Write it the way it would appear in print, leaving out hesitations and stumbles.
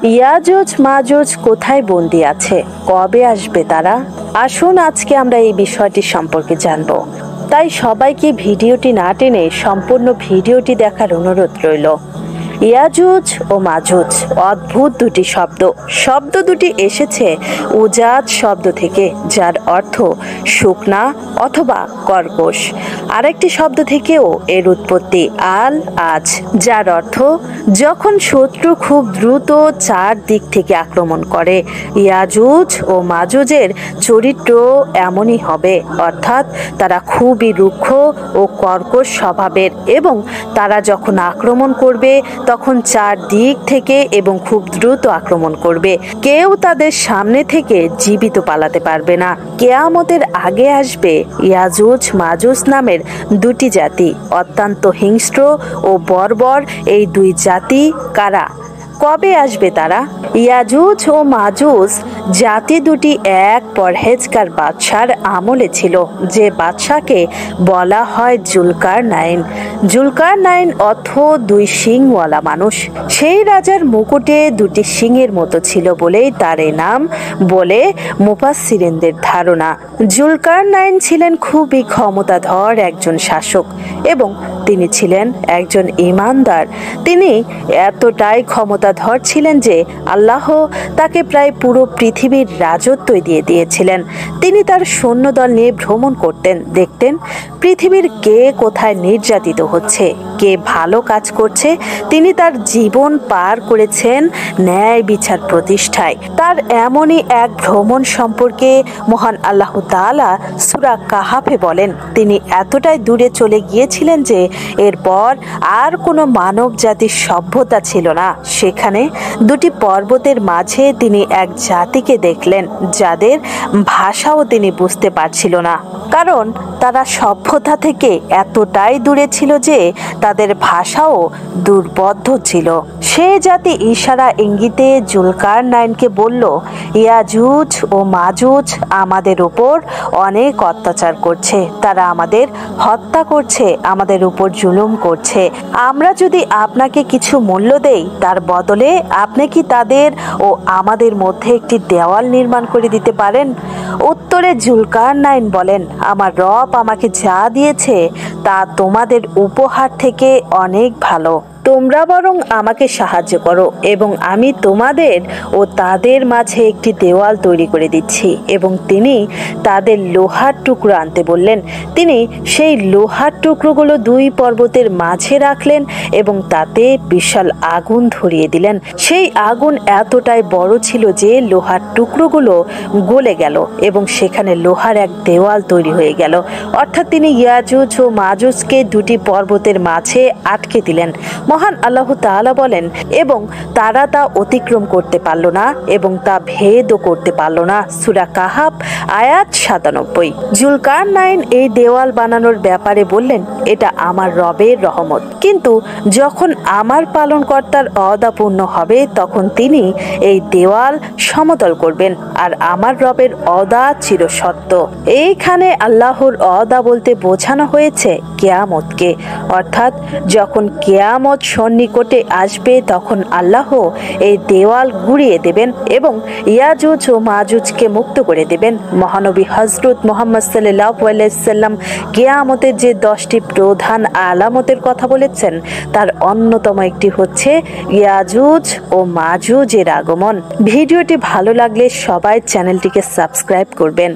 ইয়াজুজ মাজুজ কোথায় বন্দি আছে, কবে আসবে তারা? আসুন আজকে আমরা এই বিষয়টি সম্পর্কে জানব। তাই সবাইকে ভিডিওটি না টেনে সম্পূর্ণ ভিডিওটি দেখার অনুরোধ রইল। ইয়াজুজ ও মাজুজ অদ্ভুত দুটি শব্দ দুটি এসেছে উজাজ শব্দ থেকে, যার অর্থ শুকনা অথবা কর্কশ। আরেকটি শব্দ থেকেও এর উৎপত্তি আল আজ, যার অর্থ যখন শত্রু খুব দ্রুত চার দিক থেকে আক্রমণ করে। ইয়াজুজ ও মাজুজের চরিত্র এমনই হবে, অর্থাৎ তারা খুবই রুক্ষ ও কর্কশ স্বভাবের এবং তারা যখন আক্রমণ করবে তখন চার দিক থেকে এবং খুব দ্রুত আক্রমণ করবে। কেউ তাদের সামনে থেকে জীবিত পালাতে পারবে না। কেয়ামতের আগে আসবে ইয়াজুজ মাজুজ নামের দুটি জাতি, অত্যন্ত হিংস্র ও বর্বর। এই দুই জাতি কারা? কবে আসবে তারা? ইয়াজুজ ও মাজুজ জাতি দুটি এক পরহেজগার বাদশার আমলে ছিল, যে বাদশাকে বলা হয় জুলকারনাইন অর্থ দুই শিংওয়ালা মানুষ। সেই রাজার মুকুটে দুটি শিংয়ের মতো ছিল বলেই তার এই নাম বলে মুফাসসিরিনদের ধারণা। জুলকারনাইন ছিলেন খুবই ক্ষমতাধর একজন শাসক এবং তিনি ছিলেন একজন ঈমানদার। তিনি এতটাই ক্ষমতাধর ছিলেন যে আল্লাহ তাকে প্রায় পুরো পৃথিবীর রাজত্বই দিয়ে দিয়েছিলেন। তিনি তার সৈন্যদল নিয়ে ভ্রমণ করতেন, দেখতেন পৃথিবীর কে কোথায় নির্যাতিত হচ্ছে, কে ভালো কাজ করছে। তিনি তার জীবন পার করেছেন ন্যায় বিচার প্রতিষ্ঠায়। তার এমনই এক ভ্রমণ সম্পর্কে মহান আল্লাহ তাআলা সূরা কাহাফে বলেন, তিনি এতটাই দূরে চলে গিয়েছিলেন যে এরপর আর কোনো মানব জাতির সভ্যতা ছিল না। সেখানে দুটি পর্বতের মাঝে তিনি এক জাতিকে দেখলেন যাদের ভাষাও তিনি বুঝতে পারছিল না, কারণ তারা সভ্যতা থেকে এতটাই দূরে ছিল যে তাদের ভাষাও দুর্বোধ্য ছিল। সে জাতি ইশারা ইঙ্গিতে জুলকারনাইনকে বলল, ইয়াজুজ ও মাজুজ আমাদের উপর অনেক অত্যাচার করছে, তারা আমাদের হত্যা করছে, আমাদের উপর জুলুম করছে। আমরা যদি আপনাকে কিছু মূল্য দেই, তার বদলে আপনি কি তাদের ও আমাদের মধ্যে একটি দেওয়াল নির্মাণ করে দিতে পারেন? উত্তরে জুলকারনাইন বলেন, আমার রব আমাকে যা দিয়েছে তা তোমাদের উপহার থেকে অনেক ভালো। তোমরা বরং আমাকে সাহায্য করো এবং আমি তোমাদের ও তাদের মাঝে একটি দেওয়াল তৈরি করে দিচ্ছি। এবং তিনি তাদের লোহার টুকরো আনতে বললেন। তিনি সেই লোহার টুকরোগুলো দুই পর্বতের মাঝে রাখলেন এবং তাতে বিশাল আগুন ধরিয়ে দিলেন। সেই আগুন এতটাই বড় ছিল যে লোহার টুকরোগুলো গলে গেল এবং সেখানে লোহার এক দেওয়াল তৈরি হয়ে গেল। অর্থাৎ তিনি ইয়াজুজ ও মাজুজকে দুটি পর্বতের মাঝে আটকে দিলেন। মহান আল্লাহ তাআলা বলেন, এবং তারা তা অতিক্রম করতে পারল না এবং তা ভেদও করতে পারল না। সূরা কাহাফ আয়াত ৯৭। জুলকারনাইন এই দেওয়াল বানানোর ব্যাপারে বললেন, এটা আমার রবের রহমত, কিন্তু যখন আমার পালনকর্তার ওয়াদা পূর্ণ হবে তখন তিনি এই দেওয়াল সমতল করবেন, আর আমার রবের ওয়াদা চিরসত্য। এইখানে আল্লাহর ওয়াদা বলতে বোঝানো হয়েছে কিয়ামতকে, অর্থাৎ যখন কিয়ামত সন্নিকটে আসবে তখন আল্লাহ এই দেওয়াল গুঁড়িয়ে দেবেন এবং ইয়াজুজ ও মাজুজকে মুক্ত করে দেবেন। মহানবী হযরত মুহাম্মদ সাল্লাল্লাহু আলাইহি সাল্লাম কিয়ামতের যে 10টি প্রধান আলামতের কথা বলেছেন তার অন্যতম একটি হচ্ছে ইয়াজুজ ও মাজুজের আগমন। ভিডিওটি ভালো লাগলে সবাই চ্যানেলটিকে সাবস্ক্রাইব করবেন।